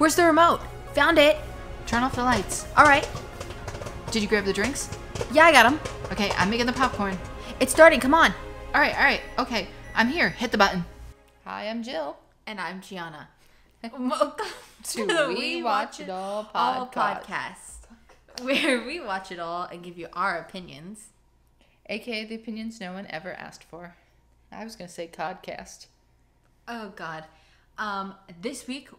Where's the remote? Found it. Turn off the lights. All right. Did you grab the drinks? Yeah, I got them. Okay, I'm making the popcorn. It's starting. Come on. All right. Okay, I'm here. Hit the button. Hi, I'm Jill. And I'm Gianna. Welcome To the We Watch It All podcast. Where we watch it all and give you our opinions. AKA the opinions no one ever asked for. I was going to say codcast. Oh, God. This week,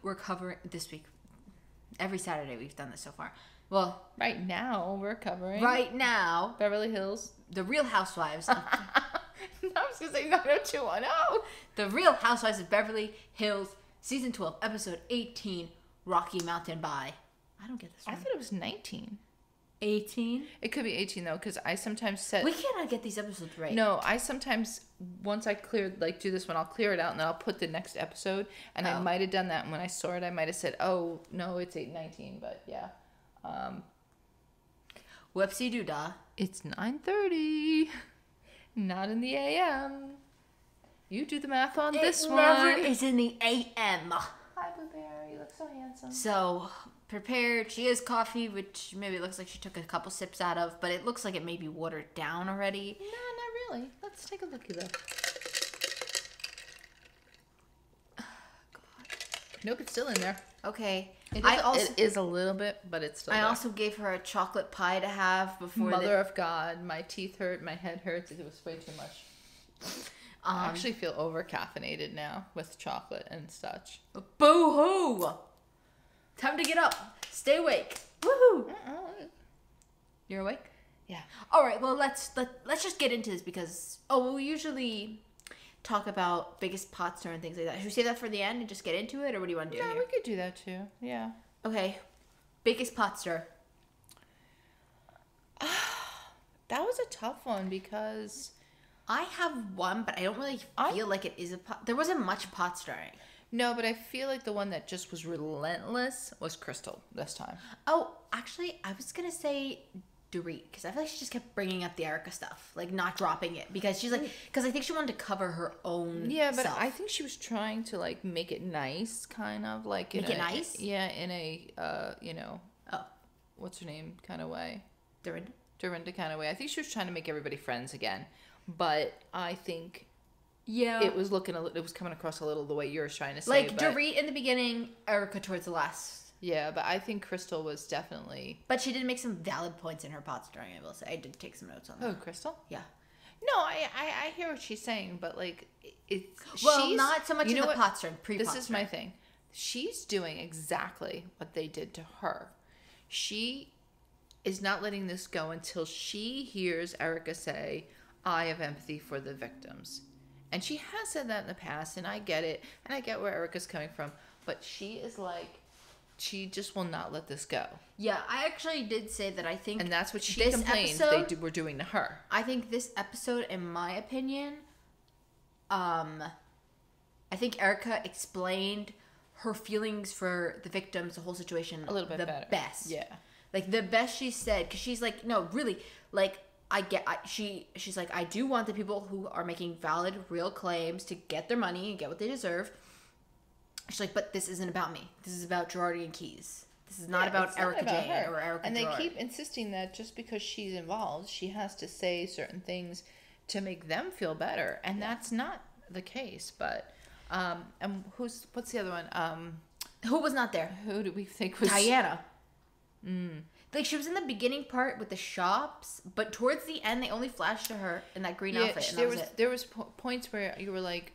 every Saturday we've done this so far. Well, right now we're covering Beverly Hills. The Real Housewives. Of, I was going to say 90210. The Real Housewives of Beverly Hills, Season 12, Episode 18, Rocky Mountain By. I don't get this one. I thought it was 19. 18? It could be 18 though, because I sometimes set... We cannot get these episodes right. No, I sometimes, once I cleared, do this one, I'll clear it out and then I'll put the next episode. And I might have done that. And when I saw it, I might have said, oh, no, it's 8:19. But yeah. Whoopsie-doo-dah. It's 9:30. Not in the a.m. You do the math on this one. It never is in the a.m. Hi, Blueberry. You look so handsome. So, prepared. She has coffee, which maybe looks like she took a couple sips out of, but it looks like it may be watered down already. No, not really. Let's take a looky look. Oh, God. Nope, it's still in there. Okay. It is a little bit, but it's still there. I also gave her a chocolate pie to have before. Mother of God, my teeth hurt, my head hurts. It was way too much. I actually feel over-caffeinated now with chocolate and such. Boo-hoo! Time to get up. Stay awake. Woohoo! You're awake? Yeah. All right. Well, let's just get into this because we usually talk about biggest pot stir and things like that. Should we say that for the end and just get into it, or what do you want to do? Yeah, here? we could do that too. Yeah. Okay. Biggest pot stir. That was a tough one because I have one, but I don't really feel like it is a pot. There wasn't much pot stirring. No, but I feel like the one that just was relentless was Crystal this time. Oh, actually, I was going to say Dorit, because I feel like she just kept bringing up the Erica stuff, like not dropping it, because she's like, because I think she wanted to cover her own but self. I think she was trying to like make it nice, kind of like make it nice. Yeah, in a what's her name kind of way, Dorinda kind of way. I think she was trying to make everybody friends again, but I think it was coming across a little the way you're trying to say, like Dorit in the beginning, Erica towards the last. Yeah, but I think Crystal was definitely... But she did make some valid points in her pot stirring, I will say. I did take some notes on that. Oh, Crystal? Yeah. No, I hear what she's saying, but, like, Well, not so much in the pot stirring, pre-pot This is my thing. She's doing exactly what they did to her. She is not letting this go until she hears Erica say, I have empathy for the victims. And she has said that in the past, and I get it, and I get where Erica's coming from, but she is like... She just will not let this go. Yeah, I actually did say that I think... And that's what she complained they were doing to her. I think this episode, in my opinion, I think Erica explained her feelings for the victims, the whole situation, a little bit better. Best. Yeah. Like, the best she said, because she's like, no, really, like, she's like, I do want the people who are making valid, real claims to get their money and get what they deserve. She's like, but this isn't about me. This is about Girardi and Keys. This is not about Erica Jane or Erica And they Girardi. keep insisting that just because she's involved, she has to say certain things to make them feel better. And that's not the case. But, and what's the other one? Who was not there? Who do we think was... Diana. Like, she was in the beginning part with the shops, but towards the end, they only flashed to her in that green outfit, and there was points where you were like,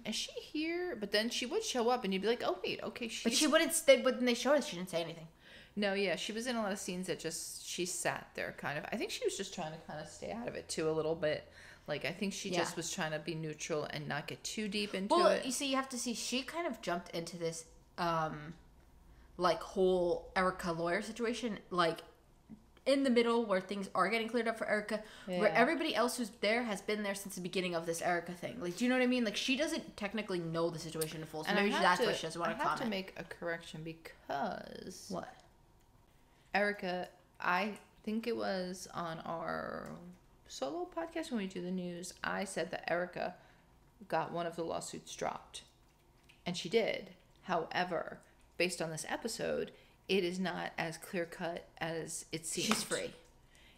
is she here? But then she would show up and you'd be like, oh wait, okay, but she wouldn't stay. When they showed us, she didn't say anything. No, yeah, she was in a lot of scenes that she sat there kind of. I think she was just trying to kind of stay out of it too a little bit. Like, I think she just was trying to be neutral and not get too deep into it. Well, you see, you have to see, she kind of jumped into this like whole Erica lawyer situation, like in the middle where things are getting cleared up for Erica, where everybody else who's there has been there since the beginning of this Erica thing. Like, do you know what I mean? Like, she doesn't technically know the situation in full, so maybe that's why she doesn't want to comment. I have to make a correction because... What? Erica, I think it was on our solo podcast when we do the news, I said that Erica got one of the lawsuits dropped. And she did. However, based on this episode, it is not as clear cut as it seems. She's free.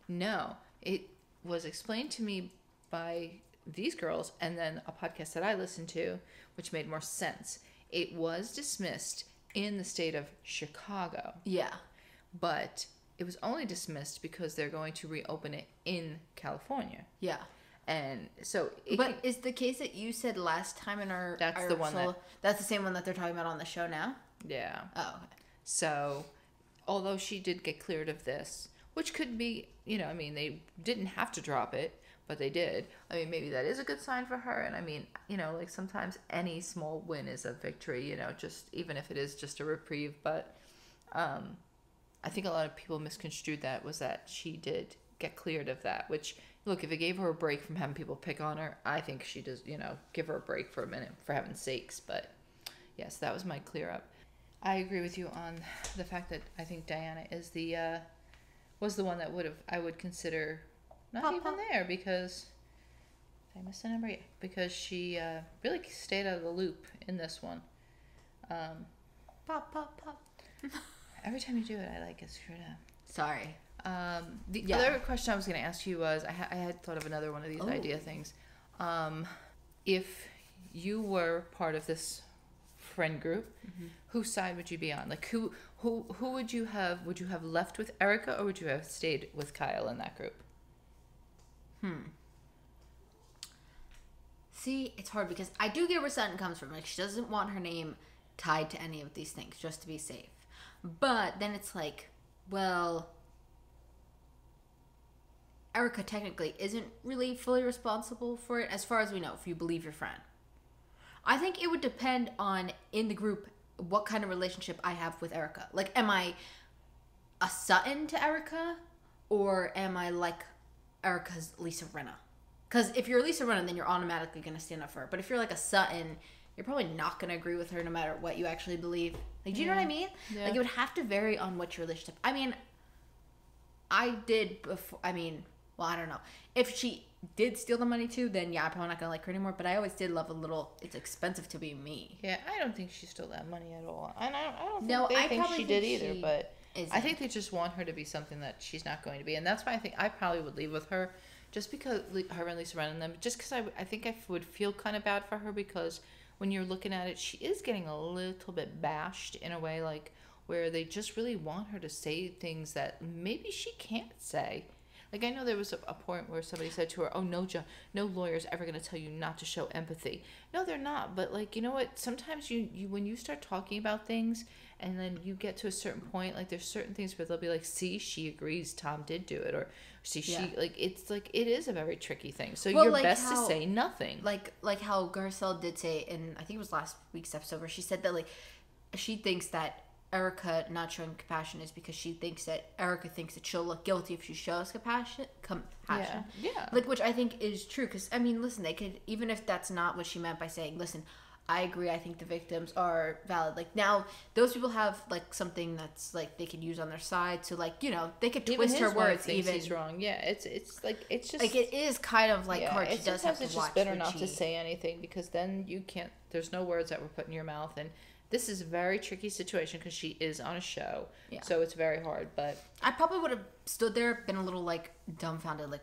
No, it was explained to me by these girls and then a podcast that I listened to, which made more sense. It was dismissed in the state of Chicago. Yeah. But it was only dismissed because they're going to reopen it in California. Yeah. And so... is the case that you said last time in our... That's the one that's the same one that they're talking about on the show now? Yeah. Oh, okay. So, although she did get cleared of this, which could be, I mean, they didn't have to drop it, but they did. I mean, maybe that is a good sign for her. And I mean, like sometimes any small win is a victory, just even if it is just a reprieve. But I think a lot of people misconstrued that she did get cleared of that, which, look, if it gave her a break from having people pick on her, I think she does, give her a break for a minute, for heaven's sakes. But yes, that was my clear up. I agree with you on the fact that I think Diana is was the one that I would consider not even there, because did I miss the number? Yeah, because she really stayed out of the loop in this one. Pop, pop, pop. Every time you do it, I get screwed up. Sorry. The other question I was going to ask you was, I had thought of another one of these idea things. If you were part of this friend group, whose side would you be on? Like, who would you have? Would you have left with Erica, or would you have stayed with Kyle in that group? See, it's hard because I do get where Sutton comes from. Like, she doesn't want her name tied to any of these things, just to be safe. But then it's like, well, Erica technically isn't really fully responsible for it, as far as we know, if you believe your friend. I think it would depend on, in the group, what kind of relationship I have with Erica. Like, am I a Sutton to Erica, or am I like Erica's Lisa Rinna? Because if you're Lisa Rinna, then you're automatically going to stand up for her. But if you're like a Sutton, you're probably not going to agree with her no matter what you actually believe. Like, do you know what I mean? Yeah. Like, it would have to vary on what your relationship... I mean, I did before... I mean, well, I don't know. If she did steal the money too, then yeah, I'm probably not going to like her anymore. But I always did love a little... It's expensive to be me. Yeah, I don't think she stole that money at all. And I don't think she did either, but... I think they just want her to be something that she's not going to be. And that's why I think I probably would leave with her. Just because her and Lisa Rinna and them... Just because I think I would feel kind of bad for her, because... when you're looking at it, she is getting a little bit bashed in a way, like, where they just really want her to say things that maybe she can't say. Like, I know there was a point where somebody said to her, oh, no lawyer's ever going to tell you not to show empathy. No, they're not. But, like, you know what? Sometimes you when you start talking about things and then you get to a certain point, like, there's certain things where they'll be like, see, she agrees Tom did do it. Or, see, she, like, it's like, it is a very tricky thing. So you're like best to say nothing. Like how Garcelle did say in, I think it was last week's episode, where she said that, like, she thinks that Erica not showing compassion is because she thinks that Erica thinks that she'll look guilty if she shows compassion. Yeah. Like, which I think is true, because, I mean, listen, they could, even if that's not what she meant by saying, listen, I agree, I think the victims are valid. Like, now, those people have, like, something that's, like, they could use on their side. So, like, they could twist her words even. He's wrong. Yeah, it's just... Like, it is kind of, like, hard. She does have to watch. It's just better not to say anything, because then you can't... There's no words that were put in your mouth, and this is a very tricky situation, because she is on a show. Yeah. So it's very hard, but... I probably would have stood there, been a little, like, dumbfounded, like,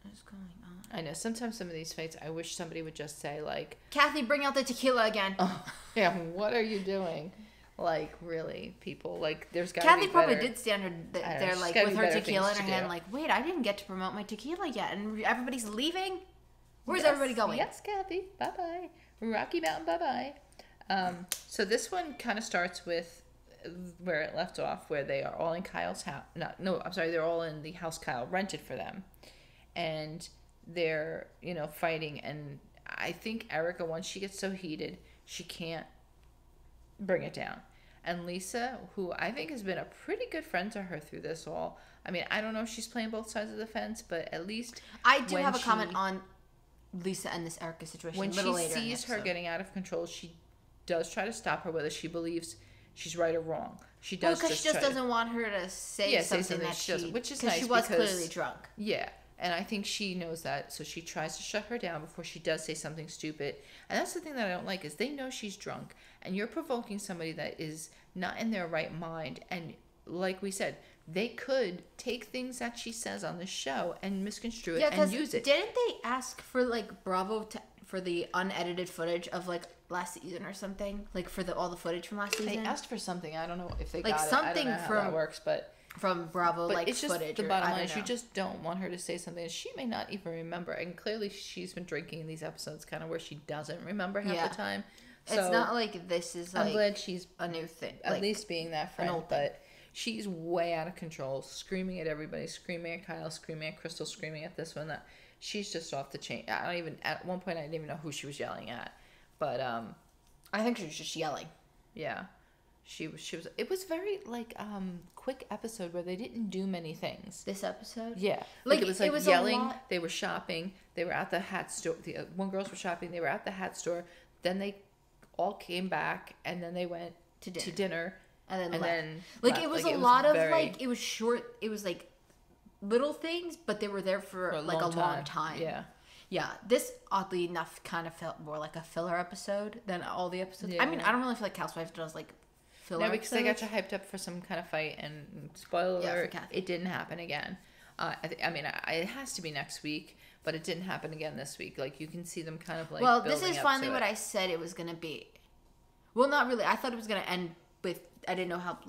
what is going on? I know. Sometimes some of these fights, I wish somebody would just say, like... Kathy, bring out the tequila again. Oh, yeah, what are you doing? Like, really, people, like, there's got to be better. Kathy probably did stand there, like, with her tequila in her hand, like, wait, I didn't get to promote my tequila yet, and everybody's leaving? Where's everybody going? Yes, Kathy. Bye-bye. Rocky Mountain, bye-bye. So this one kind of starts with where it left off, where they are all in Kyle's house. They're all in the house Kyle rented for them. And they're, fighting. And I think Erica, once she gets so heated, she can't bring it down. And Lisa, who I think has been a pretty good friend to her through this all. I mean, I don't know if she's playing both sides of the fence, but at least... I do have a comment on Lisa and this Erica situation when she sees her getting out of control, she does try to stop her, whether she believes she's right or wrong. She does, because she just doesn't want her to say something that she doesn't, which is nice, she was clearly drunk. Yeah, and I think she knows that, so she tries to shut her down before she does say something stupid. And that's the thing that I don't like, is they know she's drunk, and you're provoking somebody that is not in their right mind. And like we said, they could take things that she says on the show and misconstrue it and use it. Didn't they ask for like Bravo for the unedited footage of like last season or something? Like for all the footage from last season? They asked for something. I don't know if they like got something it. I don't know from how that works, but from Bravo, but like it's just footage. The bottom line is you just don't want her to say something that she may not even remember. And clearly she's been drinking in these episodes kind of where she doesn't remember half the time. So it's not like this is like I'm glad she's a new thing. At least being that friend, but she's way out of control, screaming at everybody, screaming at Kyle, screaming at Crystal, screaming at this one, that. She's just off the chain. At one point I didn't even know who she was yelling at. But I think she was just yelling. Yeah. She was it was very like quick episode where they didn't do many things. This episode? Yeah. Like it was yelling, they were shopping, they were at the hat store. The one girls were shopping, they were at the hat store. Then they all came back and then they went to dinner. And then like left. It was like, a lot of like it was short, it was like little things, but they were there for a long time. Yeah. Yeah, this oddly enough kind of felt more like a filler episode than all the episodes. Yeah. I mean, I don't really feel like Housewives does like filler because episodes. They got you hyped up for some kind of fight, and spoiler alert, it didn't happen again. It has to be next week, but it didn't happen again this week. Like you can see them kind of like. Well, this is finally what I said it was gonna be. Well, not really. I thought it was gonna end with. I didn't know how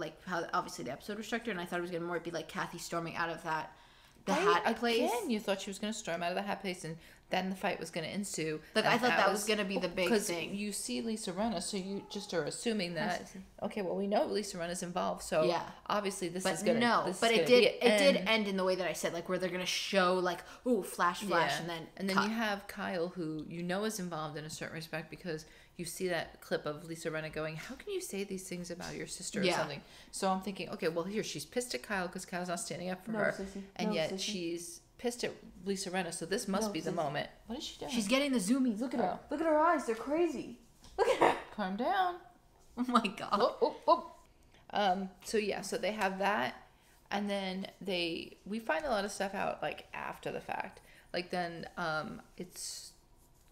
obviously the episode was structured, and I thought it was gonna more be like Kathy storming out of the hat place. Again, you thought she was gonna storm out of the hat place, and then the fight was gonna ensue. Like I thought that was gonna be the big thing. Because you see Lisa Rinna, so you just are assuming that. Okay, well we know Lisa Rinna's involved, so obviously this is gonna. But it did end in the way that I said, like where they're gonna show like flash, and then you have Kyle, who you know is involved in a certain respect because you see that clip of Lisa Rinna going, "How can you say these things about your sister or something?" So I'm thinking, okay, well here she's pissed at Kyle because Kyle's not standing up for her, and yet she's pissed at Lisa Rinna, so this must be the moment. What is she doing? She's getting the zoomies. Look at her. Look at her eyes. They're crazy. Look at her. Calm down. Oh my god. So they have that, and then we find a lot of stuff out like after the fact. Like then it's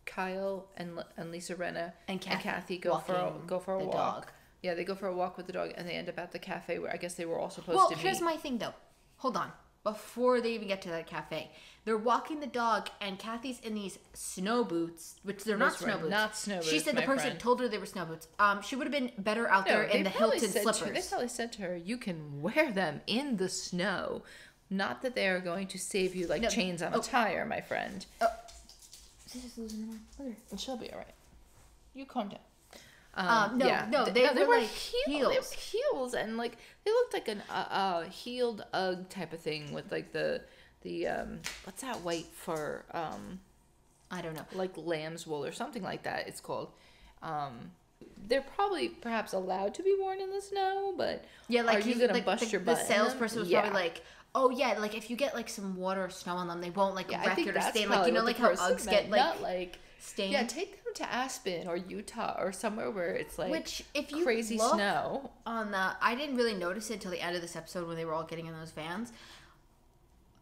Kyle and Lisa Rinna and Kathy go for a walk. Dog. Yeah, they go for a walk with the dog, and they end up at the cafe where I guess they were all supposed to meet. Well, here's my thing though. Hold on. Before they even get to that cafe, they're walking the dog, and Kathy's in these snow boots, which they're not snow boots. Not snow boots. She said the person told her they were snow boots. She would have been better out there in the Hilton slippers. They probably said to her, "You can wear them in the snow. Not that they are going to save you like chains on a tire, my friend." She's just losing her mind. Look at her. And she'll be all right. You calm down. They were like heels. They were heels, and like they looked like a heeled UGG type of thing with like the what's that white fur? I don't know, like lamb's wool or something like that. It's called. They're perhaps allowed to be worn in the snow, but are you gonna bust your butt? The salesperson was probably like, "Oh yeah, like if you get like some water or snow on them, they won't like wreck it or stain." Like like how UGGs get like stained. Yeah, take them to Aspen or Utah or somewhere where it's like if you crazy snow. I didn't really notice it until the end of this episode when they were all getting in those vans.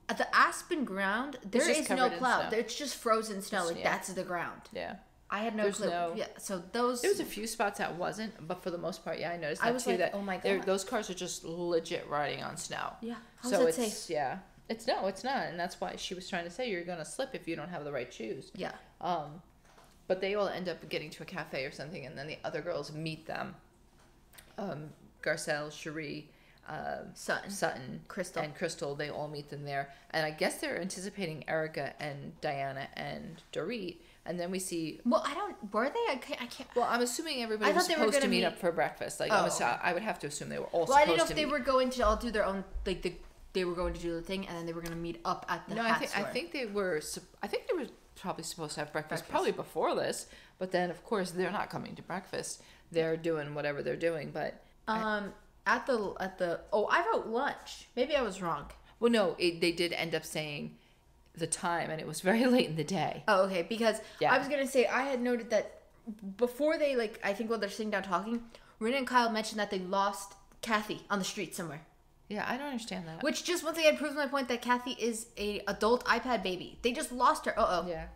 At the Aspen ground, there is no cloud. It's just frozen snow. Like that's the ground. Yeah. I had no clue. So there was a few spots that wasn't, but for the most part, I noticed that too. That oh my god, those cars are just legit riding on snow. Yeah, so it's safe? Yeah, it's not, and that's why she was trying to say you're gonna slip if you don't have the right shoes. Yeah. But they all end up getting to a cafe or something, and then the other girls meet them. Garcelle, Cherie, Sutton, Crystal, they all meet them there, and I guess they're anticipating Erica and Diana and Dorit. And then we see. Well, were they? I can't. Well, I'm assuming everybody was supposed to meet up for breakfast. Like, I would have to assume they were all. Well, I didn't know if they were going to all do their own. Like they were going to do the thing, and then they were going to meet up at the. No, I think they were. I think they were probably supposed to have breakfast probably before this, but then of course they're not coming to breakfast. They're doing whatever they're doing, but. At the I wrote lunch. Maybe I was wrong. Well, no, they did end up saying the time, and it was very late in the day. Oh, okay, because I was gonna say I had noted that before they I think while they're sitting down talking, Rinna and Kyle mentioned that they lost Kathy on the street somewhere. Yeah, I don't understand that. Which just once again proves my point that Kathy is a adult iPad baby. They just lost her. Yeah.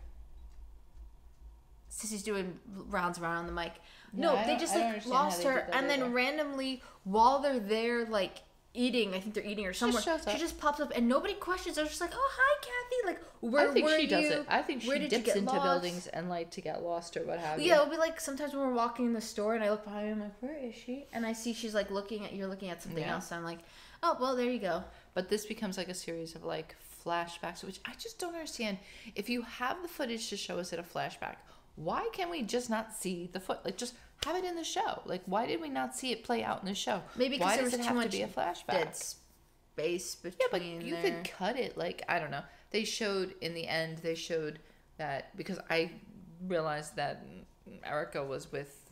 Sissy's doing rounds around on the mic. No, No, they just like lost her, and then randomly while they're there, like eating, I think they're eating or somewhere. She just pops up, and nobody questions. They're just like, "Oh, hi, Kathy." Like, where were you? I think she does it. I think she dips into buildings and like to get lost or what have you. Yeah, it'll be like sometimes when we're walking in the store, and I look behind me, I'm like, "Where is she?" And I see she's like looking at something else. So I'm like, "Oh, well, there you go." But this becomes like a series of like flashbacks, which I just don't understand. If you have the footage to show us in a flashback, why can we just not see the like just have it in the show? Like, why did we not see it play out in the show? Maybe because there was too much to be a flashback? Dead space between. Yeah, but you could cut it. Like, I don't know. They showed in the end. They showed that because I realized that Erica was with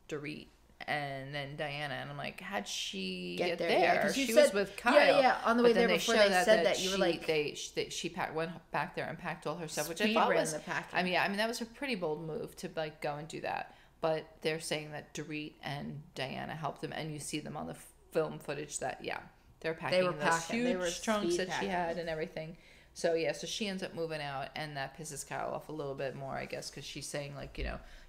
Dorit and then Diana, and I'm like, how'd she get there? Yeah, she was with Kyle. Yeah. On the way there, before they said that, you were like, she went back there and packed all her stuff, which I thought was. I mean, that was a pretty bold move to like go and do that. But they're saying that Dorit and Diana helped them, and you see them on the film footage that they're packing those huge trunks that she had and everything. So so she ends up moving out, and that pisses Kyle off a little bit more, I guess, because she's saying like,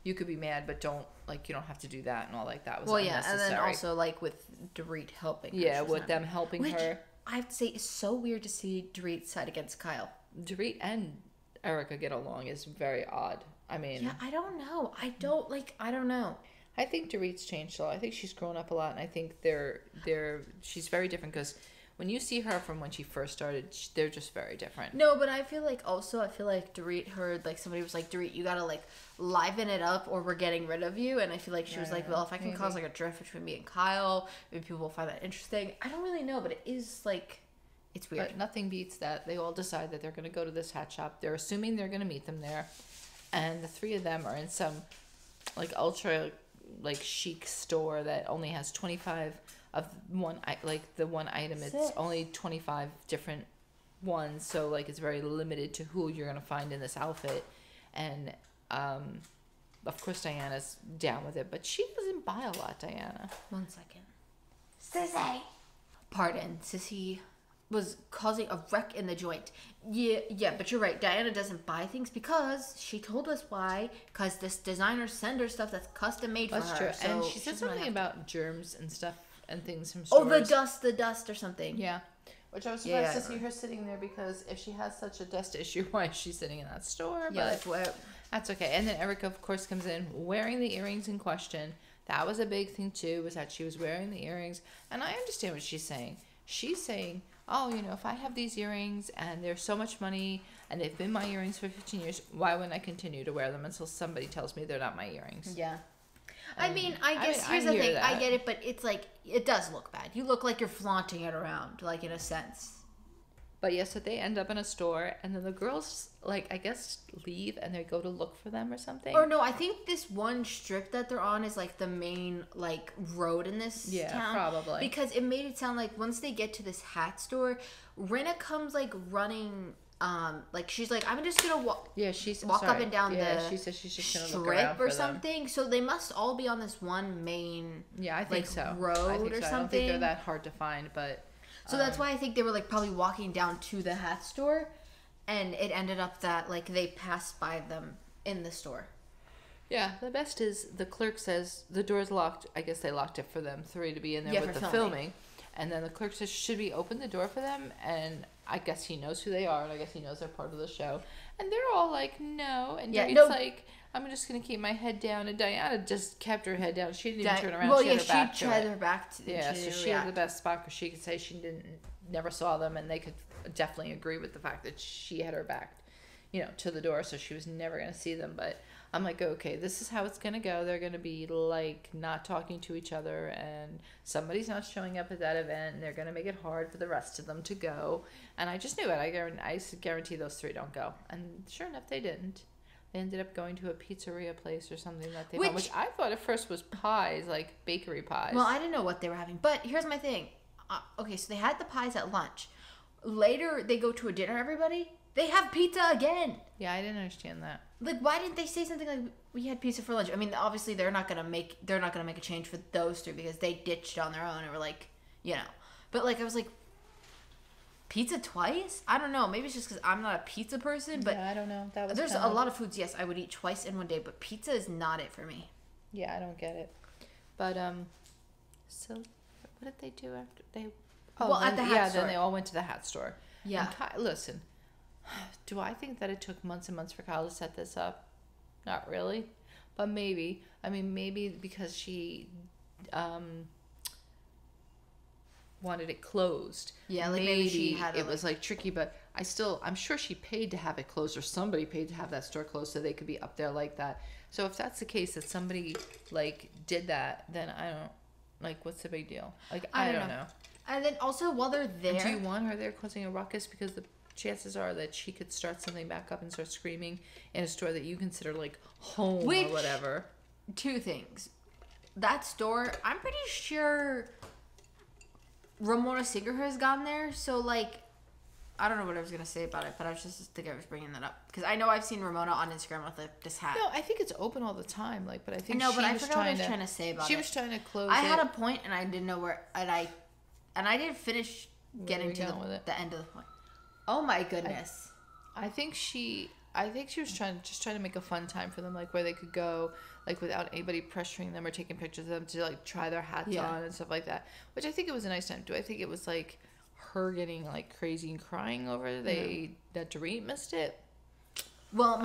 you could be mad, but don't you don't have to do that and all like that was unnecessary. And then also like with Dorit helping. Yeah, with them helping her. I have to say, it's so weird to see Dorit side against Kyle. Dorit and Erica get along is very odd. I mean, yeah, I don't know. I don't know. I think Dorit's changed a lot. I think she's grown up a lot, and I think she's very different because when you see her from when she first started, they're just very different. No, but I feel like Dorit heard like somebody was like, Dorit, you gotta like liven it up or we're getting rid of you. And I feel like she was like, well, if I can cause like a drift between me and Kyle, maybe people will find that interesting. I don't really know, but it is like, it's weird. But nothing beats that. They all decide that they're going to go to this hat shop. They're assuming they're going to meet them there. And the three of them are in some like ultra like chic store that only has 25 of one, like the one item. It's only 25 different ones. So like it's very limited to who you're going to find in this outfit. And of course Diana's down with it, but she doesn't buy a lot, Diana. 1 second. Sissy! Pardon, Sissy was causing a wreck in the joint. Yeah, but you're right. Diana doesn't buy things because she told us why. Because this designer sends her stuff that's custom made for her. That's true. So and she said something about germs and stuff and things from stores. Oh, the dust or something. Yeah. Which I was surprised to see her sitting there because if she has such a dust issue, why is she sitting in that store? Yeah, but that's okay. And then Erica, of course, comes in wearing the earrings in question. That was a big thing, too, was that she was wearing the earrings. And I understand what she's saying. She's saying, oh, if I have these earrings and they're so much money and they've been my earrings for 15 years, why wouldn't I continue to wear them until somebody tells me they're not my earrings? Yeah. I mean, here's the thing. I get it, but it's like, it does look bad. You look like you're flaunting it around, like in a sense. But yes, so they end up in a store, and then the girls, like, I guess, leave, and they go to look for them or something. Or no, I think this one strip that they're on is, like, the main, like, road in this town. Yeah, probably. Because it made it sound like once they get to this hat store, Rinna comes, like, running, like, she's like, I'm just gonna walk up and down she says she's just gonna strip look around for or something. Them. So they must all be on this one main, I think so. road I think or so. something. I don't think they're that hard to find, but... So that's why I think they were, like, probably walking down to the hat store, and it ended up that, like, they passed by them in the store. Yeah, the best is the clerk says the door's locked. I guess they locked it for them three to be in there with the filming. And then the clerk says, should we open the door for them? And I guess he knows who they are, and I guess he knows they're part of the show. And they're all like, no. And it's like... I'm just going to keep my head down. And Diana just kept her head down. She didn't even turn around. She had her back she tried her back to it. So she had the best spot because she could say she never saw them. And they could definitely agree with the fact that she had her back, to the door. So she was never going to see them. But I'm like, okay, this is how it's going to go. They're going to be like not talking to each other. And somebody's not showing up at that event. And they're going to make it hard for the rest of them to go. And I just knew it. I guarantee those three don't go. And sure enough, they didn't. They ended up going to a pizzeria place or something that they found, which I thought at first was pies, like bakery pies. Well, I didn't know what they were having. But here's my thing. Okay, so they had the pies at lunch. Later, they go to a dinner, everybody. They have pizza again. Yeah, I didn't understand that. Like, why didn't they say something like, we had pizza for lunch? I mean, obviously, they're not gonna make a change for those three because they ditched on their own and were like, But, like, I was like, Pizza twice? I don't know. Maybe it's just because I'm not a pizza person, but yeah, I don't know. there's a lot of foods, yes, I would eat twice in one day, but pizza is not it for me. Yeah, I don't get it. But so what did they do after they? Oh, well, then, at the hat store. Then they all went to the hat store. Yeah. Listen, do I think that it took months and months for Kyle to set this up? Not really, but maybe. I mean, maybe because she wanted it closed. Yeah, like maybe she had it was like tricky, but I'm sure she paid to have it closed, or somebody paid to have that store closed so they could be up there like that. So if that's the case, that somebody like did that, then I don't like, what's the big deal? Like I don't know. And then also while they're there, do you want her there causing a ruckus? Because the chances are that she could start something back up and start screaming in a store that you consider like home or whatever. Two things. That store, I'm pretty sure Ramona Singer has gone there, so like I don't know what I was gonna say about it, but I was just think I was bringing that up because I know I've seen Ramona on Instagram with like this hat. No, I think it's open all the time. Like, but I think I forgot what I was trying to say about it. She was trying to close. I had a point and I didn't know where, and I didn't finish getting to the end of the point. Oh my goodness! I think she was trying to make a fun time for them, like where they could go, like without anybody pressuring them or taking pictures of them to like try their hats on and stuff like that. Which I think it was a nice time. Do I think it was like her getting like crazy and crying over that Dorit missed it? Well,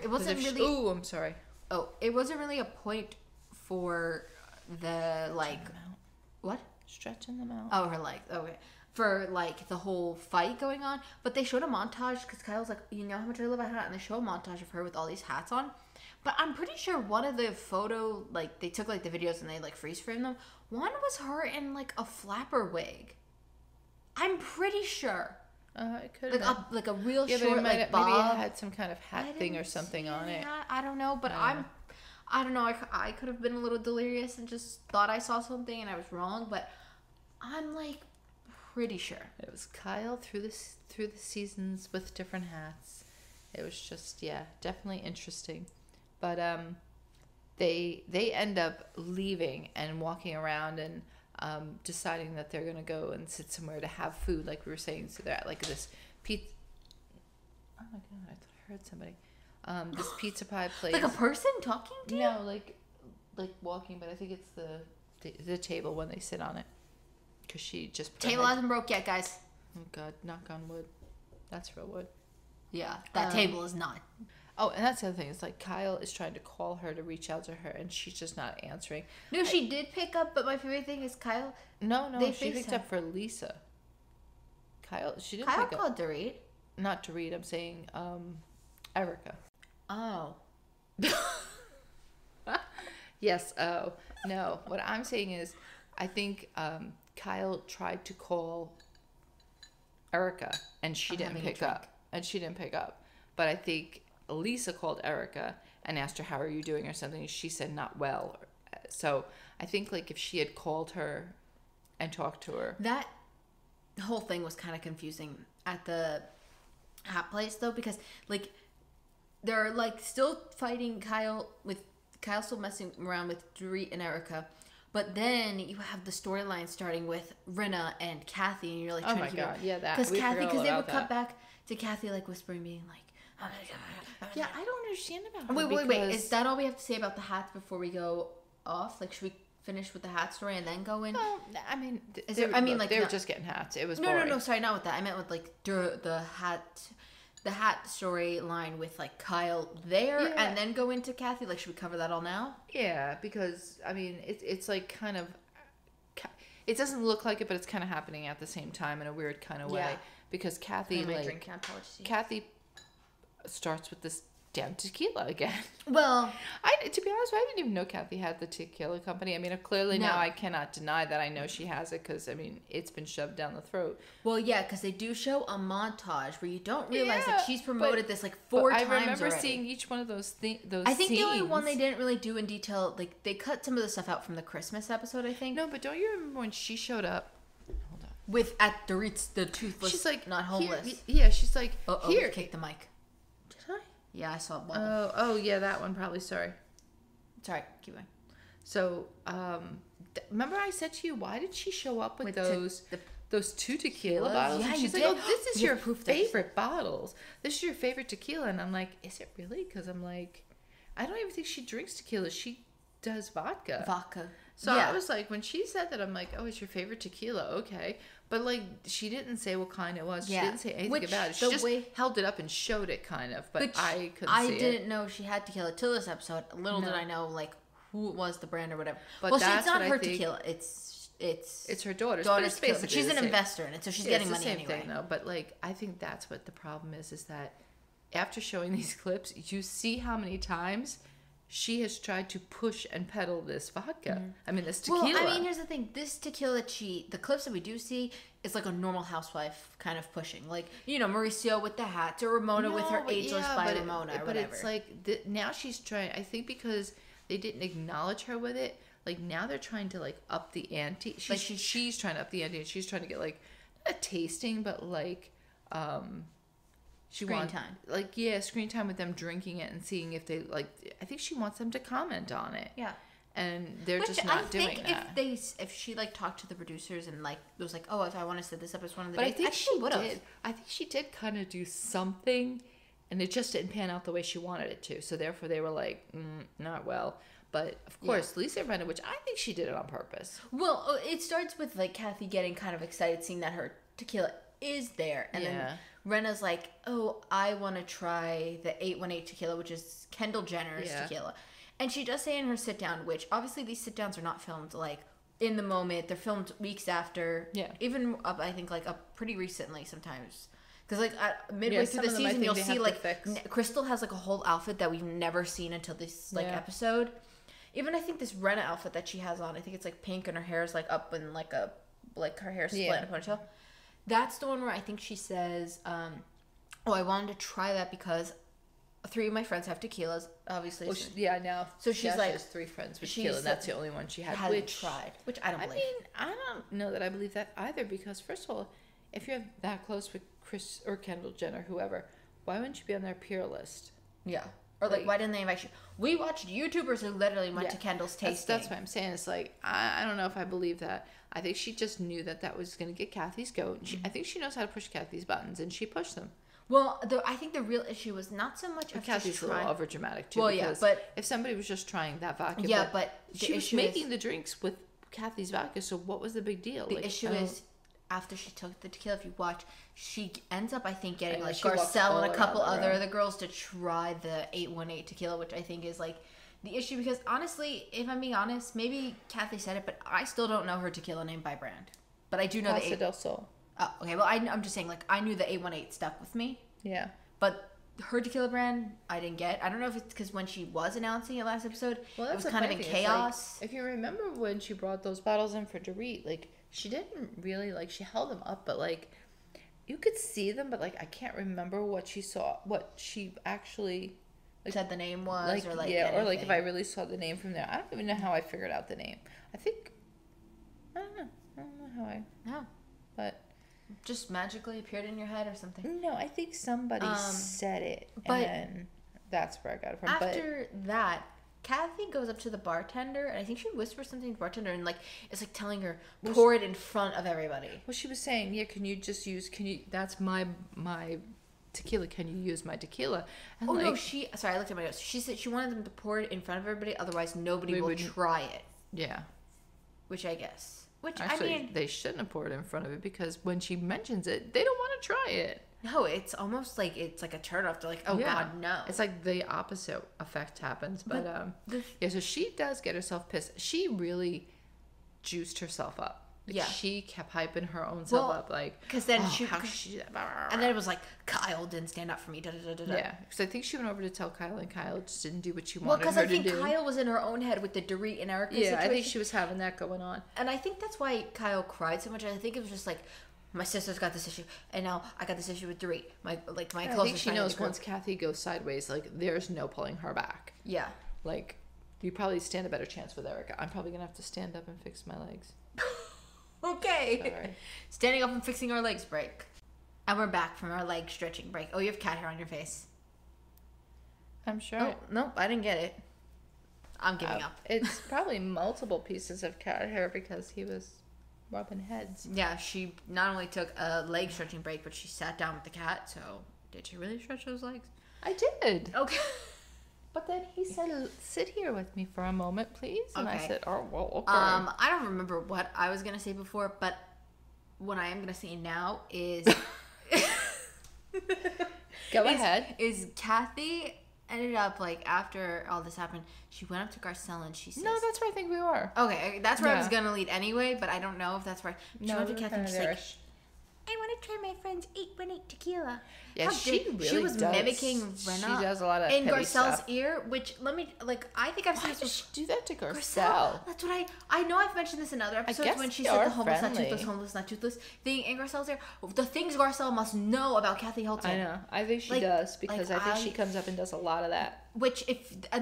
it wasn't really. Oh, I'm sorry. Oh, it wasn't really a point for the like. What? Stretching them out. Oh, her legs. Okay. For like the whole fight going on, but they showed a montage because Kyle's like, you know how much I love a hat, and they show a montage of her with all these hats on. But I'm pretty sure one of the photo, like they took like the videos and they like freeze framed them. One was her in like a flapper wig. I'm pretty sure. It could like a real short but like bob. Maybe it had some kind of hat thing or something on it. I don't know, but I don't know. I could have been a little delirious and just thought I saw something and I was wrong, but I'm like pretty sure it was Kyle through the seasons with different hats. It was just definitely interesting. But they end up leaving and walking around and deciding that they're gonna go and sit somewhere to have food, like we were saying. So they're at like this pizza. Oh my god! I thought I heard somebody. This pizza pie place. Like a person talking to you? No, like walking, but I think it's the table when they sit on it. Because she just table hasn't broke yet, guys. Oh god, knock on wood. That's real wood. Yeah, that table is not. Oh, and that's the other thing. It's like Kyle is trying to call her to reach out to her, and she's just not answering. No, she did pick up, but my favorite thing is Kyle. No, she picked up for Lisa. She didn't Kyle pick up. called Dorit. Not Dorit. I'm saying Erica. Oh. Yes. Oh no. What I'm saying is, I think Kyle tried to call Erica, and she didn't pick up. But I think Lisa called Erica and asked her, how are you doing, or something. She said not well. So I think like if she had called her and talked to her. That whole thing was kind of confusing at the hat place though, because like they're like still fighting Kyle still messing around with Dorit and Erica. But then you have the storyline starting with Rinna and Kathy, and you're like, oh my god, that because they would cut back to Kathy like whispering, being like, oh my god. Yeah, I don't understand about her. Wait. Is that all we have to say about the hats before we go off? Like, should we finish with the hat story and then go in? Well, I mean, they were just getting hats. It was no. Sorry, not with that. I meant with like the hat storyline with like Kyle there, and then go into Kathy. Like, should we cover that all now? Yeah, because I mean, it's like kind of. It doesn't look like it, but it's kind of happening at the same time in a weird kind of way. Because Kathy, Kathy starts with this damn tequila again. Well, to be honest, I didn't even know Kathy had the tequila company. I mean, clearly now I cannot deny that I know she has it because, I mean, it's been shoved down the throat. Well, yeah, because they do show a montage where you don't realize that she's promoted this like four times I remember already. seeing each one of those I think the only one they didn't really do in detail, like they cut some of the stuff out from the Christmas episode, I think. No, but don't you remember when she showed up? Hold on. At Dorit's, the toothless, she's like, not homeless. She's like, here. Kick the mic. Did I? Yeah, I saw it. Oh, yeah, that one probably. Sorry. Sorry, keep going. So, remember I said to you, why did she show up with those those 2 tequila Tequilas? bottles. Yeah, And you she's like, did. oh, this is You your have proof that you favorite bottles. This is your favorite tequila. And I'm like, is it really? Because I'm like, I don't even think she drinks tequila. She does vodka. Vodka. So Yeah. I was like, when she said that, I'm like, oh, it's your favorite tequila. Okay. But like, she didn't say what kind it was. Yeah. She didn't say anything Which about it. She the just way- held it up and showed it kind of. But Which I couldn't I see didn't it. know she had tequila till this episode. Little No. did I know, like, who it was, the brand or whatever. But well, see, that's it's not what I her think- tequila. It's her daughter's. daughter's But it's tequila. But basically she's the an same. investor in it, so she's Yeah, getting it's the money same anyway. thing, though. But like, I think that's what the problem is that after showing these clips, you see how many times she has tried to push and peddle this vodka. I mean, this tequila. Well, I mean, here's the thing. This tequila that the clips that we do see is like a normal housewife kind of pushing. Like, you know, Mauricio with the hats or Ramona with her Ageless by Ramona or but whatever. it's like, now she's trying, I think because they didn't acknowledge her with it, like now they're trying to like up the ante. She's trying to up the ante and she's trying to get like, not a tasting, but like, Screen time. Like, screen time with them drinking it and seeing if they like. I think she wants them to comment on it. Yeah. And they're Which just not I think doing that. if she like talked to the producers and like was like, oh, if I want to set this up as one of the But dates, I think she would have. did. I think she did kind of do something, and it just didn't pan out the way she wanted it to. So therefore, they were like, not well. But of course, Lisa Rinna, which I think she did it on purpose. Well, it starts with like Kathy getting kind of excited seeing that her tequila is there, and then Renna's like, oh, I want to try the 818 tequila, which is Kendall Jenner's tequila. And she does say in her sit down, which obviously these sit downs are not filmed like in the moment. They're filmed weeks after. Yeah. Even up, I think, like up pretty recently sometimes. Because like midway through the some of them, I season, think you'll they see have like to fix. Crystal has like a whole outfit that we've never seen until this like episode. Even I think this Renna outfit that she has on, I think it's like pink and her hair is like up in like her hair split in a ponytail. That's the one where I think she says, oh, I wanted to try that because 3 of my friends have tequilas, obviously. Well, now. So she's like, she has 3 friends with tequila, and that's the only one she had. Tried, which I don't believe. I mean, I don't know that I believe that either, because first of all, if you're that close with Kris or Kendall Jenner, whoever, why wouldn't you be on their peer list? Yeah. Or like, why didn't they invite you? We watched YouTubers who literally went to Kendall's tasting. That's what I'm saying. It's like, I don't know if I believe that. I think she just knew that was going to get Kathy's goat. I think she knows how to push Kathy's buttons, and she pushed them. Well, I think the real issue was not so much of Kathy's a little over dramatic too. Well, but if somebody was just trying that vodka, but she was making the drinks with Kathy's vodka. So what was the big deal? The issue is after she took the tequila, if you watch, she ends up, I think, getting like she walks Garcelle and a couple around the other room. of the girls to try the 818 tequila, which I think is like the issue, because honestly, if I'm being honest, maybe Kathy said it, but I still don't know her tequila name by brand. But I do know Casa del Sol. Oh, okay. Well, I'm just saying, like, I knew the 818 stuck with me. Yeah. But her tequila brand, I didn't get. I don't know if it's because when she was announcing it last episode, it was kind of in chaos. Like, if you remember when she brought those bottles in for Dorit, like, she didn't really, like, she held them up, but, like, you could see them, but, like, I can't remember what she saw, what she actually... Like, said the name was, like, or, like, yeah, anything. or, like, if I really saw the name from there. I don't even know how I figured out the name. I don't know how I... No. But... Just magically appeared in your head or something. No, I think somebody said it, but and that's where I got it from. After that, Kathy goes up to the bartender, and I think she whispers something to the bartender, and like it's like telling her pour it in front of everybody. Well, she was saying, "Yeah, can you just use? That's my tequila. Can you use my tequila?" And no, sorry, I looked at my notes. She said she wanted them to pour it in front of everybody, otherwise nobody will try it. Yeah, which I guess. Which, actually, I mean, they shouldn't have poured it in front of it, because when she mentions it, they don't want to try it. No, it's almost like it's like a turnoff. They're like, oh God, no. It's like the opposite effect happens. But so she does get herself pissed. She really juiced herself up. Like, she kept hyping her own self up, like, because then and then it was like, Kyle didn't stand up for me. Yeah, because I think she went over to tell Kyle, and Kyle just didn't do what she wanted her to do. Well, because I think Kyle was in her own head with the Dorit and Erica situation. I think she was having that going on, and I think that's why Kyle cried so much. I think it was just like, my sister's got this issue, and now I got this issue with Dorit. My closest. I think she knows once Kathy goes sideways, like, there's no pulling her back. Yeah, like, you probably stand a better chance with Erica. I'm probably gonna have to stand up and fix my legs. Okay. Sorry. Standing up and fixing our legs break. And we're back from our leg stretching break. Oh, you have cat hair on your face. I'm sure. Oh, nope, I didn't get it. I'm giving up. It's probably multiple pieces of cat hair, because he was rubbing heads. Yeah, she not only took a leg stretching break, but she sat down with the cat. So, did she really stretch those legs? I did. Okay. But then he said, sit here with me for a moment, please. And I said, oh, well, okay. I don't remember what I was going to say before, but what I am going to say now is... Go ahead. Is Kathy ended up, like, after all this happened, she went up to Garcelle and she says... No, that's where I think we were. Okay, that's where I was going to lead anyway, but I don't know if that's right. She went to Kathy and she's like... I want to try my friend's 818 tequila. Yeah, she was mimicking Renna. She does a lot of in petty Garcelle's stuff. ear, which I think I've seen Why this. did she do that to Garcelle? Garcelle. That's what I know. I've mentioned this in other episodes when she said the homeless not toothless thing in Garcelle's ear. The things Garcelle must know about Kathy Hilton. I know. I think she does because I think she comes up and does a lot of that. Which at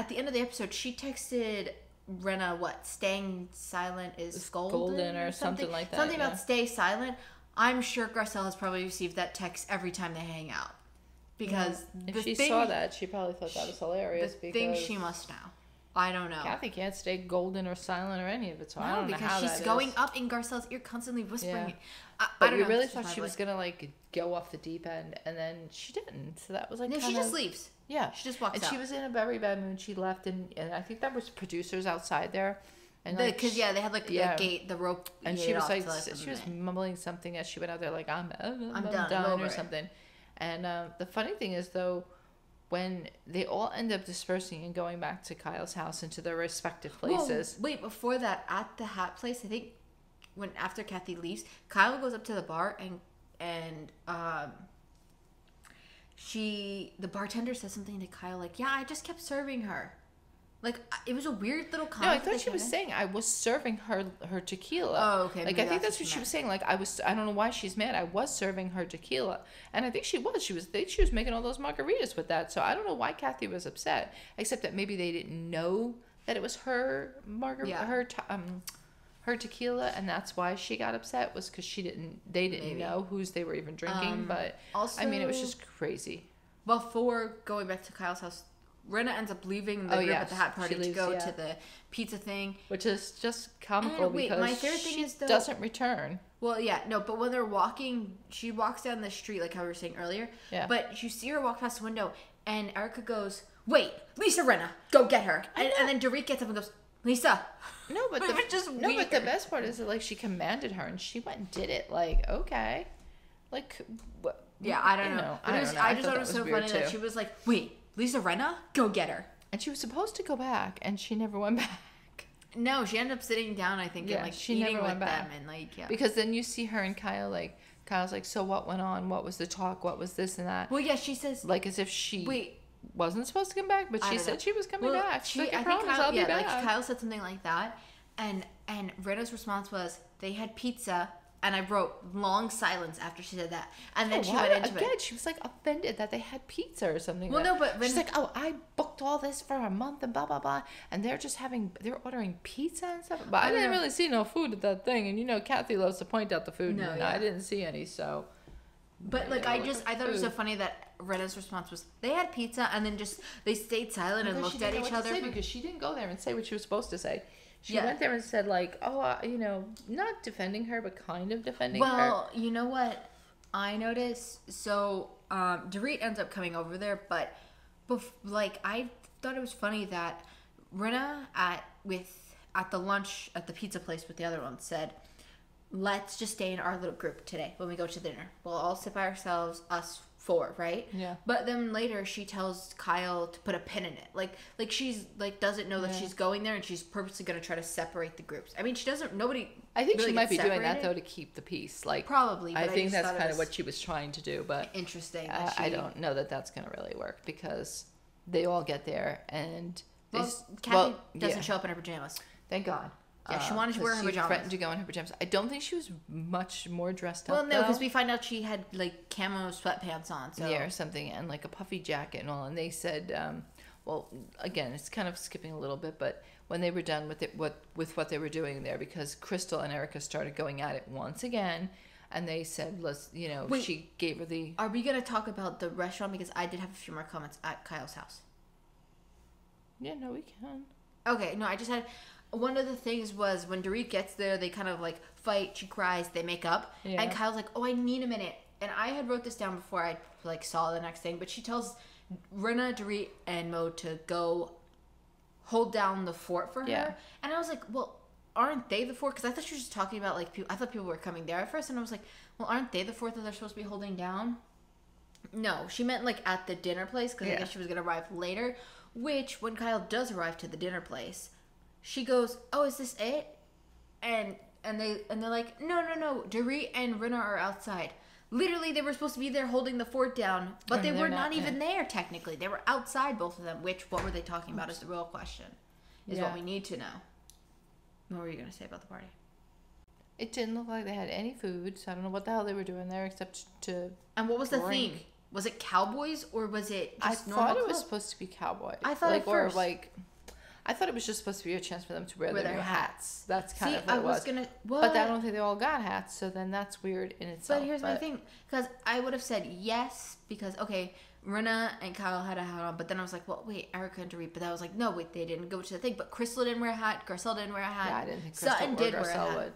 the end of the episode, she texted Renna staying silent is golden or something like that. Something about stay silent. I'm sure Garcelle has probably received that text every time they hang out. Because if she saw that, she probably thought that was hilarious. The thing she must know. I don't know. Kathy can't stay golden or silent or any of it, so I don't know how that is. Because she's going up in Garcelle's ear, constantly whispering it. But we really thought she was going to, go off the deep end, and then she didn't. So that was, no, she just leaves. Yeah. She just walks out. And she was in a very bad mood. She left, and I think that was producers outside there. Because they had a gate, the rope, and she was she was mumbling something as she went out there, like I'm done or something. And the funny thing is, though, when they all end up dispersing and going back to Kyle's house into their respective places. Wait, before that, at the hat place, I think after Kathy leaves, Kyle goes up to the bar and the bartender says something to Kyle like, "Yeah, I just kept serving her." Like, it was a weird little comment. No, I thought she was saying I was serving her tequila. Oh, okay. I think that's what she was saying. Like, I don't know why she's mad. I was serving her tequila. And I think she was. She was making all those margaritas with that. So I don't know why Kathy was upset. Except that maybe they didn't know that it was her her tequila, and that's why she got upset, was because they didn't know whose they were even drinking. But also, I mean, it was just crazy. Before going back to Kyle's house, Renna ends up leaving the group at the hat party to go to the pizza thing. Which is just comical because my favorite thing is, though, doesn't return. Well, yeah, no, but when they're walking, she walks down the street like how we were saying earlier. Yeah. But you see her walk past the window, and Erica goes, "Wait, Lisa Renna, go get her." And then Dorit gets up and goes, "Lisa." No, but but the best part is that she commanded her and she went and did it. Like, okay. Like, what? Yeah, I don't know. I just thought it was so funny that she was like, "Wait, Lisa Renna, go get her." And she was supposed to go back, and she never went back. No, she ended up sitting down, I think, and she eating never went with back. them, and Because then you see her and Kyle, Kyle's like, "So what went on? What was the talk? What was this and that?" Well, yeah, she says, as if she wasn't supposed to come back, but she said she was coming back. I think Kyle said something like that, and Renna's response was, "They had pizza." And I wrote long silence after she said that. And then she went into it. She was offended that they had pizza or something. Well, no, but she's like, "Oh, I booked all this for a month and blah, blah, blah." And they're ordering pizza and stuff. But I didn't really see no food at that thing. And Kathy loves to point out the food. No, I didn't see any, so. But I thought it was so funny that Renna's response was, they had pizza, and then they stayed silent and looked at each other. Because she didn't go there and say what she was supposed to say. She went there and said, not defending her, but kind of defending her. Well, you know what I noticed? So, Dorit ends up coming over there, but, I thought it was funny that Renna at the lunch at the pizza place with the other one said, "Let's just stay in our little group today when we go to dinner. We'll all sit by ourselves, us four, right?" Yeah. But then later she tells Kyle to put a pin in it. Like she's doesn't know that she's going there, and she's purposely going to try to separate the groups. I mean, she doesn't. Nobody. I think really she might be doing that though to keep the peace. Probably. But I think that's kind of what she was trying to do. But interesting. I don't know that that's going to really work because they all get there and Kathy doesn't show up in her pajamas. Thank God. Yeah, she wanted to wear her pajamas. She threatened to go in her pajamas. I don't think she was much more dressed up. Well, no, because we find out she had camo sweatpants on, so or something, and a puffy jacket and all. And they said, again, it's kind of skipping a little bit, but when they were done with what they were doing there, because Crystal and Erica started going at it once again, and they said, "Let's," Wait, she gave her the. Are we gonna talk about the restaurant? Because I did have a few more comments at Kyle's house. Yeah, no, we can. Okay, no, I just had. one of the things was when Dorit gets there, they kind of like fight. She cries. They make up. Yeah. And Kyle's like, "Oh, I need a minute." And I had wrote this down before I like saw the next thing. But she tells Rinna, Dorit, and Mo to go hold down the fort for her. Yeah. And I was like, well, aren't they the fort? Because I thought she was just talking about like people. I thought people were coming there at first, and I was like, well, aren't they the fort that they're supposed to be holding down? No, she meant like at the dinner place because I guess she was gonna arrive later. Which when Kyle does arrive to the dinner place, she goes, "Oh, is this it?" And they're like, "No. Dorit and Rinna are outside." Literally, they were supposed to be there holding the fort down, but they were not even there technically. They were outside, both of them. Which, what were they talking about is the real question. Is what we need to know. What were you going to say about the party? It didn't look like they had any food, so I don't know what the hell they were doing there except to And what was the theme? Was it cowboys or was it just normal I thought it was supposed to be cowboy. I thought at first. I thought it was just supposed to be a chance for them to wear their hats. That's kind of what it was. But I don't think they all got hats, so then that's weird in itself. But here's my thing. Because I would have said yes, because, okay, Rinna and Kyle had a hat on, but then I was like, well, wait, Erica and Dorit. But I was like, no, wait, they didn't go to the thing. But Crystal didn't wear a hat. Garcelle didn't wear a hat. Yeah, I didn't think Crystal Sutton did wear a hat. Would.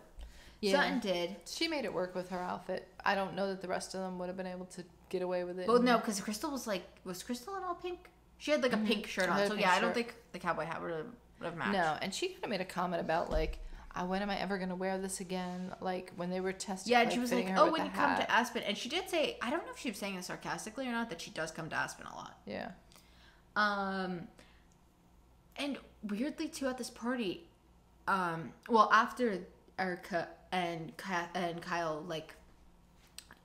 Yeah. Sutton did. She made it work with her outfit. I don't know that the rest of them would have been able to get away with it. Well, no, because Crystal was Crystal in all pink? She had like a pink shirt on. So yeah, I don't think the cowboy hat would have matched. No, and she kind of made a comment about like, when am I ever going to wear this again? Like when they were testing. Yeah, and she was like, oh, when you come to Aspen. And she did say, I don't know if she was saying this sarcastically or not, that she does come to Aspen a lot. Yeah. And weirdly too at this party, well, after Erica and Kyle like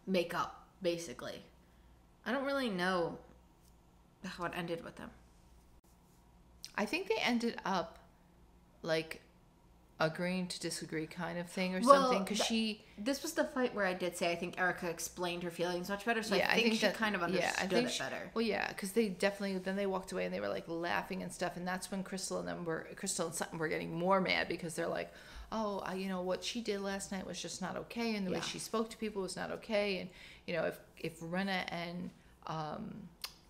make up, basically, I don't really know how it ended with them. I think they ended up like agreeing to disagree kind of thing or something, because this was the fight where I did say I think Erica explained her feelings much better, so I think she kind of understood it better. Well, yeah, because they definitely, then they walked away and they were like laughing and stuff, and that's when Crystal and Sutton were getting more mad, because they're like, oh, what she did last night was just not okay, and the way she spoke to people was not okay, and if Rinna and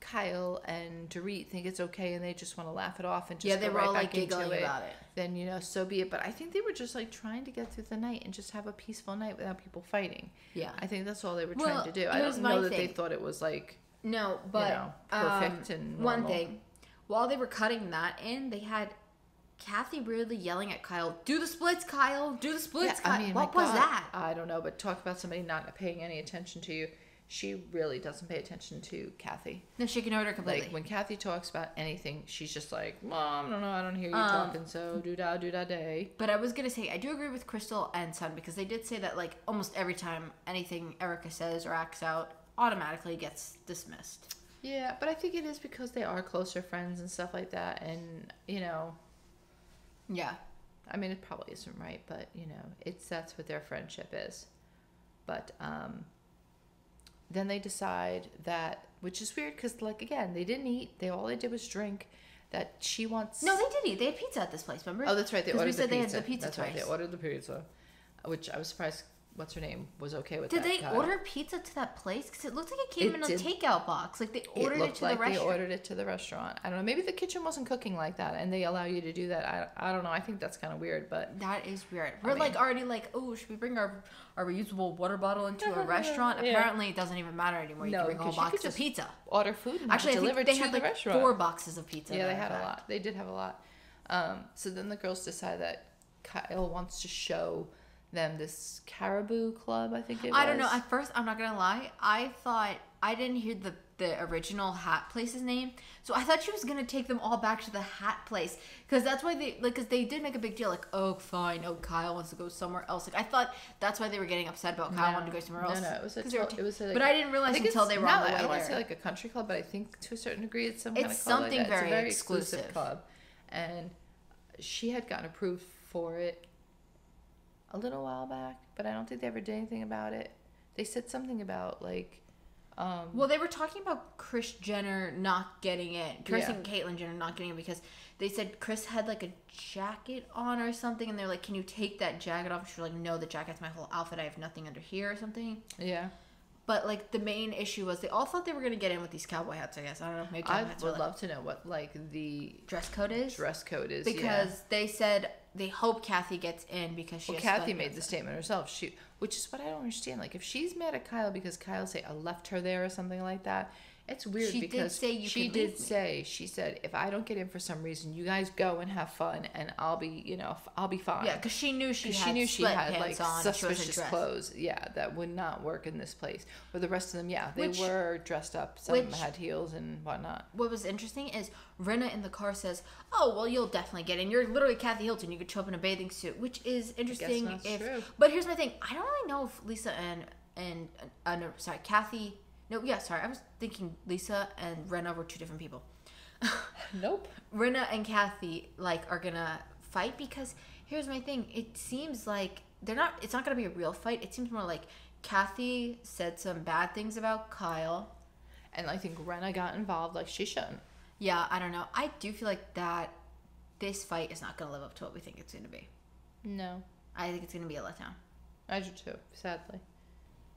Kyle and Dorit think it's okay and they just want to laugh it off and just they were all like giggling about it, then so be it. But I think they were just like trying to get through the night and just have a peaceful night without people fighting. Yeah, I think that's all they were trying to do. I don't know that they thought it was like perfect and normal. One thing, while they were cutting that in, they had Kathy weirdly yelling at Kyle, "Do the splits, Kyle! Do the splits, Kyle!" I mean, what was that? I don't know, but talk about somebody not paying any attention to you. She really doesn't pay attention to Kathy. No, she ignored her completely. Like, when Kathy talks about anything, she's just like, Mom, no, I don't hear you talking, so do-da day. But I was going to say, I do agree with Crystal and Sun, because they did say that, like, almost every time anything Erica says or acts out automatically gets dismissed. Yeah, but I think it is because they are closer friends and stuff like that, and, Yeah. I mean, it probably isn't right, but, that's what their friendship is. But, then they decide that, which is weird because, like, again, they didn't eat. All they did was drink. That she wants. No, they did eat. They had pizza at this place. Remember? Oh, that's right. They ordered we said the pizza. They had the pizza that's twice. Right. They ordered the pizza, which I was surprised. What's her name was okay with. Did they order pizza to that place? Because it looked like it came in a takeout box. Like they ordered it to the restaurant. They ordered it to the restaurant. I don't know. Maybe the kitchen wasn't cooking like that, and they allow you to do that. I don't know. I think that's kind of weird, but that is weird. We're already like, oh, should we bring our reusable water bottle into a restaurant? Apparently, it doesn't even matter anymore. You can bring a whole box of pizza. Order food and actually deliver they to had the like restaurant. 4 boxes of pizza. Yeah, they had a lot. They did have a lot. So then the girls decide that Kyle wants to show them this caribou club, I think it was. I don't know. At first, I'm not gonna lie, I thought I didn't hear the original hat place's name, so I thought she was gonna take them all back to the hat place, because that's why because they did make a big deal, like, oh fine, Kyle wants to go somewhere else. Like I thought that's why they were getting upset about Kyle wanting to go somewhere else. No, it was but I didn't realize until they were on the way there. I don't want to say like a country club, but I think to a certain degree it's some kind of club. It's something like very, it's a very exclusive club, and she had gotten approved for it a little while back, but I don't think they ever did anything about it. They said something about like well, they were talking about Kris Jenner not getting it. Kris and Caitlyn Jenner not getting it because they said Kris had like a jacket on or something, and they're like, can you take that jacket off? She was like, no, the jacket's my whole outfit. I have nothing under here or something. Yeah. But like the main issue was they all thought they were going to get in with these cowboy hats, I guess. I don't know. Maybe I would love to know what like the dress code is. Dress code is, because they said they hope Kathy gets in because she. Well, Kathy made the statement herself. Which is what I don't understand. Like, if she's mad at Kyle because Kyle say I left her there or something like that, it's weird because she said, if I don't get in for some reason, you guys go and have fun, and I'll be fine. Yeah, because she knew she had like suspicious clothes. Yeah, that would not work in this place. But the rest of them, they were dressed up. Some of them had heels and whatnot. What was interesting is Rinna in the car says, "Oh, well, you'll definitely get in. You're literally Kathy Hilton. You could show up in a bathing suit," which is interesting. I guess that's true. But here's my thing: I don't really know if Lisa Kathy. No, yeah, sorry. I was thinking Lisa and Rinna were two different people. Nope. Rinna and Kathy are gonna fight because here's my thing. It seems like it's not gonna be a real fight. It seems more like Kathy said some bad things about Kyle. And I think Rinna got involved like she shouldn't. Yeah, I don't know. I do feel like that this fight is not gonna live up to what we think it's gonna be. No. I think it's gonna be a letdown. I do too, sadly.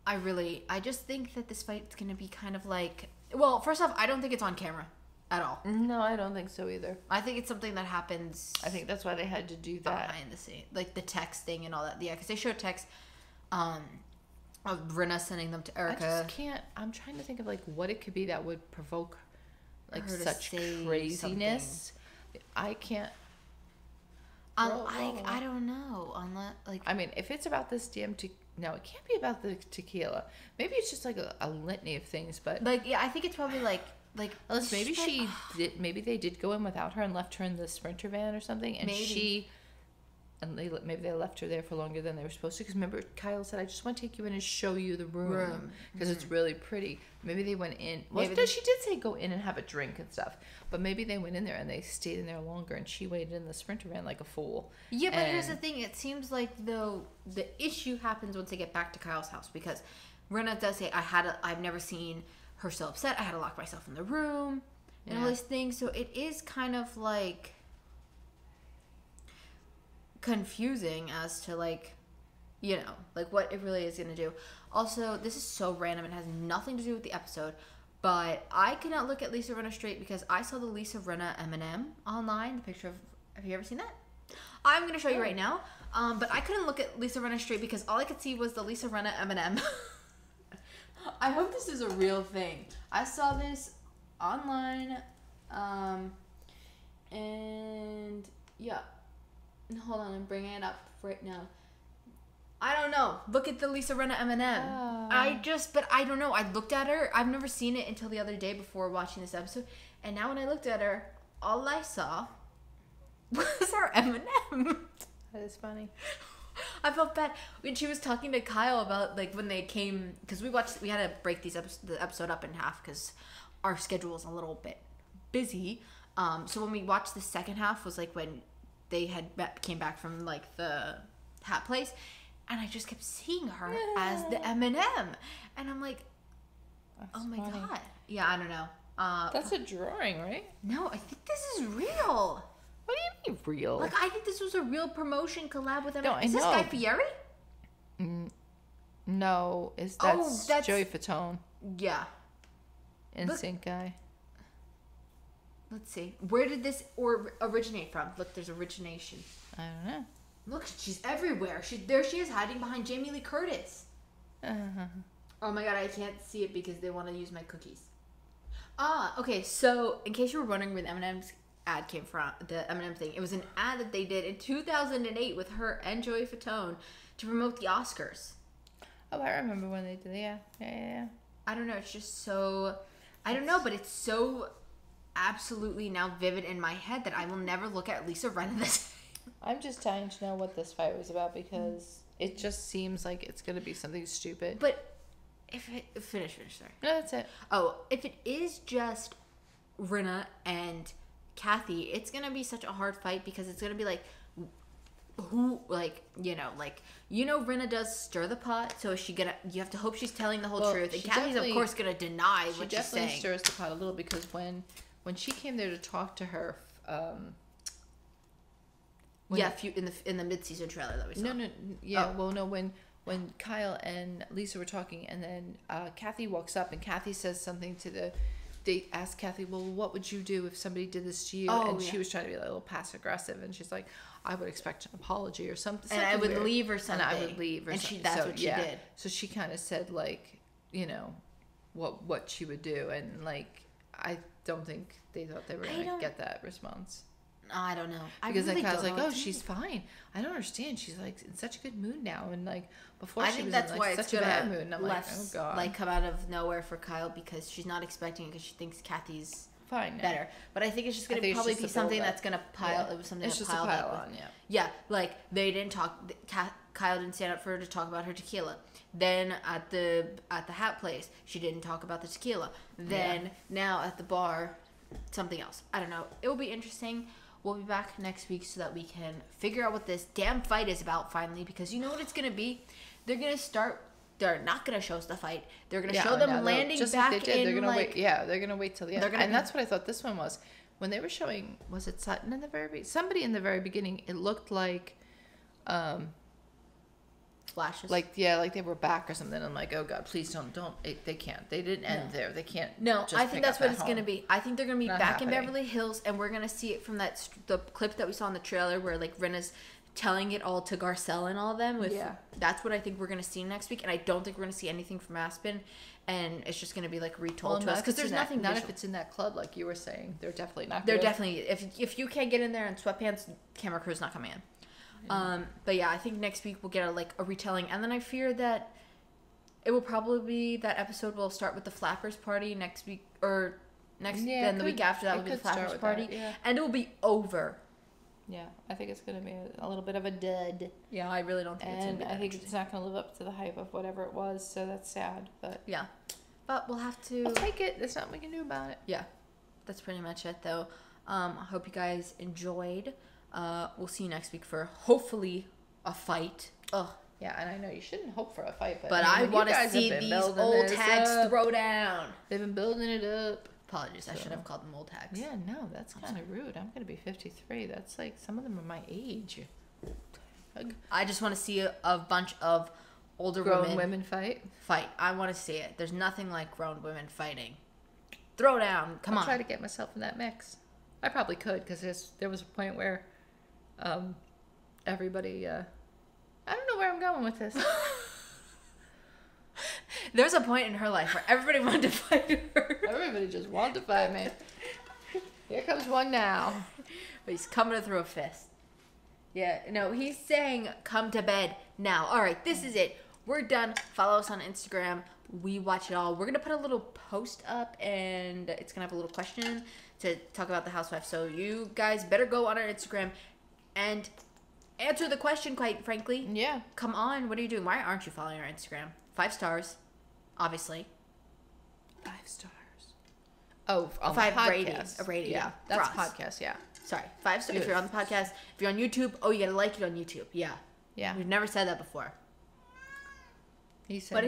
I just think that this fight is going to be kind of like... Well, first off, I don't think it's on camera at all. No, I don't think so either. I think it's something that happens... I think that's why they had to do that. Behind the scene. Like the texting and all that. Yeah, because they showed text of Rinna sending them to Erica. I just can't... I'm trying to think of what it could be that would provoke such craziness. Something. I can't... I don't know. I mean, if it's about this damn... No, it can't be about the tequila. Maybe it's just a litany of things, but I think it's probably unless maybe maybe they did go in without her and left her in the Sprinter van or something, and maybe they left her there for longer than they were supposed to. Because remember, Kyle said, "I just want to take you in and show you the room because it's really pretty." Maybe they went in. Well, she did say go in and have a drink and stuff, but maybe they went in there and they stayed in there longer, and she waited in the Sprinter van like a fool. Yeah, but here's the thing: it seems like though the issue happens once they get back to Kyle's house because Rinna does say, "I've never seen her so upset. I had to lock myself in the room and all these things." So it is kind of confusing as to what it really is going to do. Also, this is so random and has nothing to do with the episode, but I cannot look at Lisa Rinna straight because I saw the Lisa Rinna M&M online, the picture of... Have you ever seen that? I'm going to show you right now, but I couldn't look at Lisa Rinna straight because all I could see was the Lisa Rinna M&M. I hope this is a real thing. I saw this online, and yeah. Hold on, I'm bringing it up right now. I don't know. Look at the Lisa Rinna M&M. But I don't know. I looked at her. I've never seen it until the other day before watching this episode. And now when I looked at her, all I saw was her M&M. That is funny. I felt bad when she was talking to Kyle about when they came, because we had to break the episode up in half because our schedule was a little bit busy. So when we watched the second half was when they came back from the hat place, and I just kept seeing her as the M&M, and I'm like, that's funny. God, yeah, I don't know. That's a drawing, right? No, I think this is real. What do you mean real? I think this was a real promotion collab with M&M. No, is this Guy Fieri? No, that's Joey Fatone. Yeah. NSYNC guy. Let's see. Where did this originate from? Look, there's origination. I don't know. Look, she's everywhere. There she is, hiding behind Jamie Lee Curtis. Oh my god, I can't see it because they want to use my cookies. Okay. So, in case you were wondering where the M&M's ad came from, the M&M thing, it was an ad that they did in 2008 with her and Joey Fatone to promote the Oscars. Oh, I remember when they did it. Yeah. I don't know. It's just so... I don't know, but it's so... absolutely now vivid in my head that I will never look at Lisa Rinna the same. I'm just dying to know what this fight was about because it just seems like it's going to be something stupid. But if it... Finish, sorry. No, that's it. Oh, if it is just Rinna and Kathy, it's going to be such a hard fight because it's going to be who, Rinna does stir the pot, so is she gonna... You have to hope she's telling the whole truth. And Kathy's, of course, going to deny what she's saying. She definitely stirs the pot a little because when she came there to talk to her, in the mid-season trailer that we saw. When Kyle and Lisa were talking, and then Kathy walks up, and Kathy says something to they asked Kathy, well, what would you do if somebody did this to you? Oh, and yeah. she was trying to be like a little passive aggressive, and she's like, I would expect an apology or something. And I would weird. leave or something. And I would leave or and something. That's what she did. So she kind of said like, you know, what she would do, and like I don't think they thought they were gonna get that response. I don't know. Because really I was like, oh, she's fine. I don't understand. She's like in such a good mood now, and like before I she think was that's in why like it's such a bad mood. And I'm like, oh god, like come out of nowhere for Kyle because she's not expecting it because she thinks Kathy's fine now. better. But I think it's just gonna probably be something that's gonna pile. It was something it's that just a pile on. Yeah. Yeah, like they didn't talk. Kyle didn't stand up for her to talk about her tequila. Then at the hat place, she didn't talk about the tequila. Then now at the bar, something else. I don't know. It will be interesting. We'll be back next week so that we can figure out what this damn fight is about finally. Because you know what it's gonna be. They're gonna start. They're not gonna show us the fight. They're gonna show them landing just back like they did. They're gonna like, wait. Yeah, they're gonna wait till the end. And that's what I thought this one was. When they were showing, was it Sutton in the somebody in the very beginning? It looked like, flashes. Like they were back or something. I'm like, oh god, please don't. They can't. They didn't end there. They can't. No, just I think that's what it's gonna be. I think they're gonna be Not back happening. in Beverly Hills, and we're gonna see it from the clip that we saw in the trailer where like Rinna's telling it all to Garcelle and all of them. That's what I think we're gonna see next week, and I don't think we're gonna see anything from Aspen, and it's just gonna be like retold to us because there's nothing. Not if it's in that club, like you were saying. They're definitely not. They're definitely if you can't get in there in sweatpants, camera crew's not coming in. But yeah, I think next week we'll get a retelling, and then I fear that it will probably be that episode will start with the Flappers party next week or then the week after that will be the Flappers party, and it will be over. Yeah, I think it's gonna be a little bit of a dud. Yeah, I really don't think it's gonna be. I think it's not gonna live up to the hype of whatever it was, so that's sad. But yeah, but we'll have to. We'll take it. There's nothing we can do about it. Yeah, that's pretty much it, though. I hope you guys enjoyed. We'll see you next week for hopefully a fight. Ugh. Yeah, and I know you shouldn't hope for a fight, but I want to see these old tags throw down. They've been building it up. Apologies, I should have called them old tags. Yeah, no, that's kind of rude. I'm gonna be 53. That's like some of them are my age. I just want to see a bunch of older grown women fight. I want to see it. There's nothing like grown women fighting. Throw down. Come on. I'll try to get myself in that mix. I probably could because there was a point where everybody. I don't know where I'm going with this. There's a point in her life where everybody wanted to fight her. Everybody just wanted to fight me. Here comes one now. But he's coming to throw a fist. Yeah, no, he's saying come to bed now. All right, this is it. We're done. Follow us on Instagram. We watch it all. We're going to put a little post up, and it's going to have a little question to talk about the Housewives. So you guys better go on our Instagram and answer the question, quite frankly. Yeah. Come on. What are you doing? Why aren't you following our Instagram? 5 stars, obviously. 5 stars. Oh, on 5 the podcast. ratings. A rating. Yeah, that's podcast. Yeah. Sorry, 5 stars. If you're on the podcast, if you're on YouTube, you gotta like it on YouTube. Yeah. Yeah. We've never said that before. He said,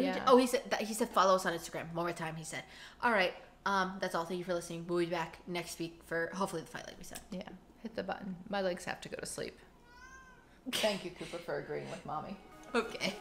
he said follow us on Instagram. One more time, he said. All right. That's all. Thank you for listening. We'll be back next week for hopefully the fight, like we said. Yeah. Hit the button. My legs have to go to sleep. Thank you, Cooper, for agreeing with Mommy. Okay.